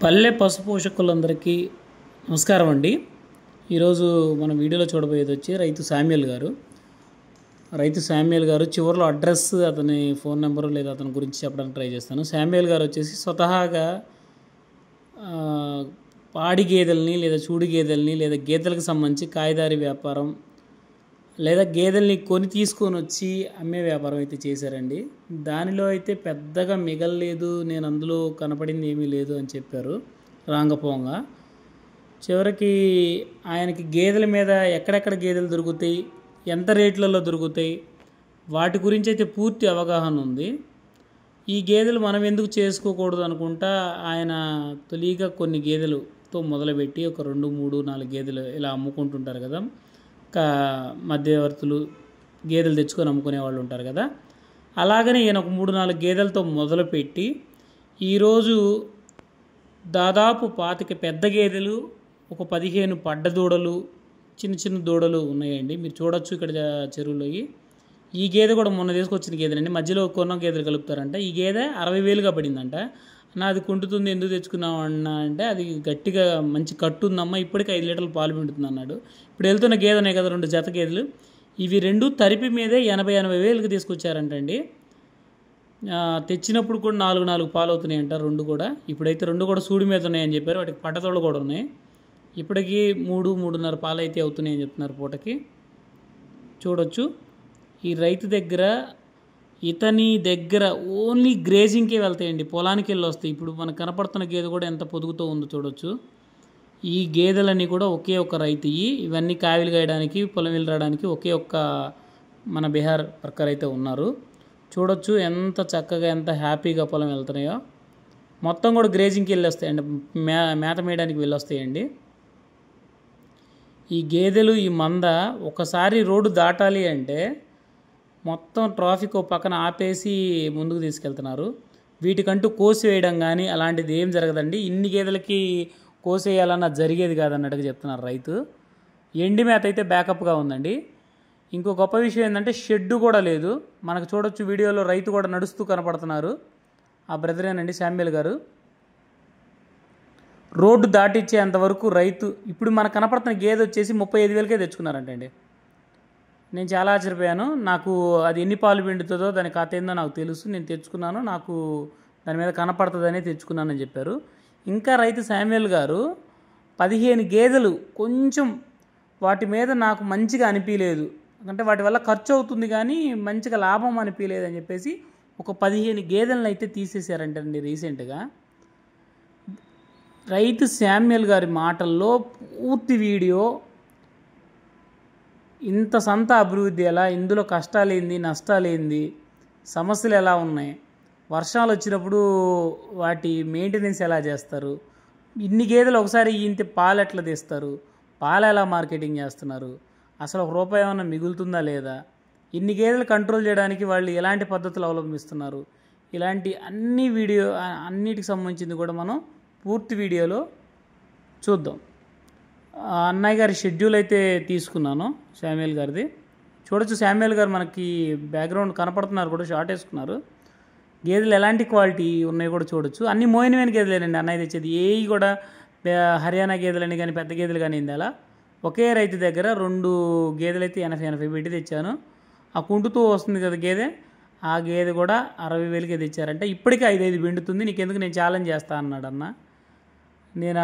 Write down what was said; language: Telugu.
పల్లె పశు పోషకులందరికీ నమస్కారం అండి. ఈరోజు మన వీడియోలో చూడబోయేది వచ్చి రైతు శామ్యూల్ గారు చివరిలో అడ్రస్, అతని ఫోన్ నెంబరు లేదా అతని గురించి చెప్పడానికి ట్రై చేస్తాను. శామ్యూల్ గారు వచ్చేసి స్వతహాగా పాడి గేదెల్ని లేదా చూడి గేదెల్ని లేదా గేదెలకు సంబంధించి కాయదారి వ్యాపారం లేదా గేదెల్ని కొని తీసుకొని వచ్చి అమ్మే వ్యాపారం అయితే చేశారండి. దానిలో అయితే పెద్దగా మిగలలేదు, నేను అందులో కనపడింది ఏమీ లేదు అని చెప్పారు రాంగపోంగా. చివరికి ఆయనకి గేదెల మీద ఎక్కడెక్కడ గేదెలు దొరుకుతాయి, ఎంత రేట్లలో దొరుకుతాయి, వాటి గురించి అయితే పూర్తి అవగాహన ఉంది. ఈ గేదెలు మనం ఎందుకు చేసుకోకూడదు అనుకుంటా ఆయన తొలిగా కొన్ని గేదెలతో మొదలుపెట్టి ఒక 2, 3, 4 గేదెలు ఇలా అమ్ముకుంటుంటారు కదా, మధ్యవర్తులు గేదెలు తెచ్చుకొని అమ్ముకునే వాళ్ళు ఉంటారు కదా. అలాగనే ఈయన ఒక 3, 4 గేదెలతో మొదలుపెట్టి ఈరోజు దాదాపు 25 పెద్ద గేదెలు, ఒక 15 పడ్డ దూడలు, చిన్న చిన్న దూడలు ఉన్నాయండి. మీరు చూడొచ్చు ఇక్కడ చెరువులో. ఈ గేదె కూడా మొన్న తీసుకొచ్చిన గేదెనండి. మధ్యలో కొన్న గేదెలు కలుపుతారంట. ఈ గేదె 60,000గా పడిందంట. అన్న అది కుంటుతుంది, ఎందుకు తెచ్చుకున్నావు అన్న అంటే, అది గట్టిగా మంచి కట్టు ఉందమ్మా, ఇప్పటికీ 5 లీటర్లు పాలు పిండుతుంది అన్నాడు. ఇప్పుడు వెళ్తున్న గేదె ఉన్నాయి కదా 2 జత గేదెలు, ఇవి 2 తరిపి మీదే 80,000కి తీసుకొచ్చారంటండి. తెచ్చినప్పుడు కూడా 4 పాలు అవుతున్నాయంట 2 కూడా. ఇప్పుడైతే 2 కూడా సూడి మీద ఉన్నాయని చెప్పారు. వాటికి పట్టతోళ్ళు కూడా ఉన్నాయి. ఇప్పటికీ 3-3.5 పాలు అయితే అవుతున్నాయని చెప్తున్నారు పూటకి. చూడొచ్చు ఈ రైతు దగ్గర, ఇతని దగ్గర ఓన్లీ గ్రేజింగ్కే వెళ్తాయండి, పొలానికి వెళ్ళి వస్తాయి. ఇప్పుడు మనకు కనపడుతున్న గేదె కూడా ఎంత పొదుగుతూ ఉందో చూడొచ్చు. ఈ గేదెలన్నీ కూడా ఒకే ఒక రైతు. ఇవన్నీ కావిలు గాయడానికి, పొలం వెళ్ళి రావడానికి ఒకే ఒక్క మన బీహార్ వర్కర్ అయితే ఉన్నారు. చూడొచ్చు ఎంత చక్కగా, ఎంత హ్యాపీగా పొలం వెళ్తున్నాయో. మొత్తం కూడా గ్రేజింగ్కి వెళ్ళి వస్తాయండి, మేత మేయడానికి వెళ్ళి వస్తాయండి. ఈ గేదెలు, ఈ మంద ఒకసారి రోడ్డు దాటాలి అంటే మొత్తం ట్రాఫిక్ పక్కన ఆపేసి ముందుకు తీసుకెళ్తున్నారు. వీటికంటూ కోసి వేయడం కానీ అలాంటిది ఏం జరగదండి. ఇన్ని గేదెలకి కోసేయాలన్నా జరిగేది కాదన్నట్టుగా చెప్తున్నారు రైతు. ఎండి మేత అయితే బ్యాకప్గా ఉందండి. ఇంకో గొప్ప విషయం ఏంటంటే షెడ్డు కూడా లేదు. మనకు చూడొచ్చు వీడియోలో రైతు కూడా నడుస్తూ కనపడుతున్నారు. ఆ బ్రదరేనండి శామ్యూల్ గారు. రోడ్డు దాటిచ్చేంతవరకు రైతు. ఇప్పుడు మనకు కనపడుతున్న గేదె వచ్చేసి 35,000కే తెచ్చుకున్నారంటండి. నేను చాలా ఆశ్చర్యపోయాను. నాకు అది ఎన్ని పాలు పిండుతుందో, దాని కథ ఏందో నాకు తెలుసు, నేను తెచ్చుకున్నాను, నాకు దాని మీద కనపడుతుందనే తెచ్చుకున్నానని చెప్పారు. ఇంకా రైతు శామ్యూల్ గారు 15 గేదెలు కొంచెం వాటి మీద నాకు మంచిగా అనిపించలేదు, అంటే వాటి వల్ల ఖర్చు అవుతుంది కానీ మంచిగా లాభం అనిపించలేదు అని చెప్పేసి ఒక 15 గేదెలను అయితే తీసేశారంటండి రీసెంట్గా. రైతు శామ్యూల్ గారి మాటల్లో పూర్తి వీడియో, ఇంత సంత అభివృద్ధి ఎలా, ఇందులో కష్టాలేంది, నష్టాలేంది, సమస్యలు ఎలా ఉన్నాయి, వర్షాలు వచ్చినప్పుడు వాటి మెయింటెనెన్స్ ఎలా చేస్తారు, ఇన్ని గేదెలు ఒకసారి ఇంత పాలు ఎట్లా తీస్తారు, పాలు ఎలా మార్కెటింగ్ చేస్తున్నారు, అసలు ₹1 ఏమైనా మిగులుతుందా లేదా, ఇన్ని గేదెలు కంట్రోల్ చేయడానికి వాళ్ళు ఎలాంటి పద్ధతులు అవలంబిస్తున్నారు, ఇలాంటి అన్నిటికి సంబంధించింది కూడా మనం పూర్తి వీడియోలో చూద్దాం. అన్నయ్య గారి షెడ్యూల్ అయితే తీసుకున్నాను శామ్యూల్ గారిది. చూడొచ్చు శామ్యూల్ గారు మనకి బ్యాక్గ్రౌండ్ కనపడుతున్నారు కూడా, షార్ట్ వేసుకున్నారు. గేదెలు ఎలాంటి క్వాలిటీ ఉన్నాయో కూడా చూడొచ్చు. అన్ని మోయినమైన గేదెలేనండి అన్నయ్య తెచ్చేది. ఏవి కూడా హర్యానా గేదెలని కానీ పెద్ద గేదెలు కానీ అలా. ఒకే రైతు దగ్గర 2 గేదెలు అయితే 80 పెట్టి తెచ్చాను. ఆ కుంటుతూ వస్తుంది కదా గేదె, ఆ గేదె కూడా 60,000కే తెచ్చారంటే. ఇప్పటికీ 5 పిండుతుంది, నీకెందుకు నేను ఛాలెంజ్ చేస్తా అన్నాడు అన్న. నేను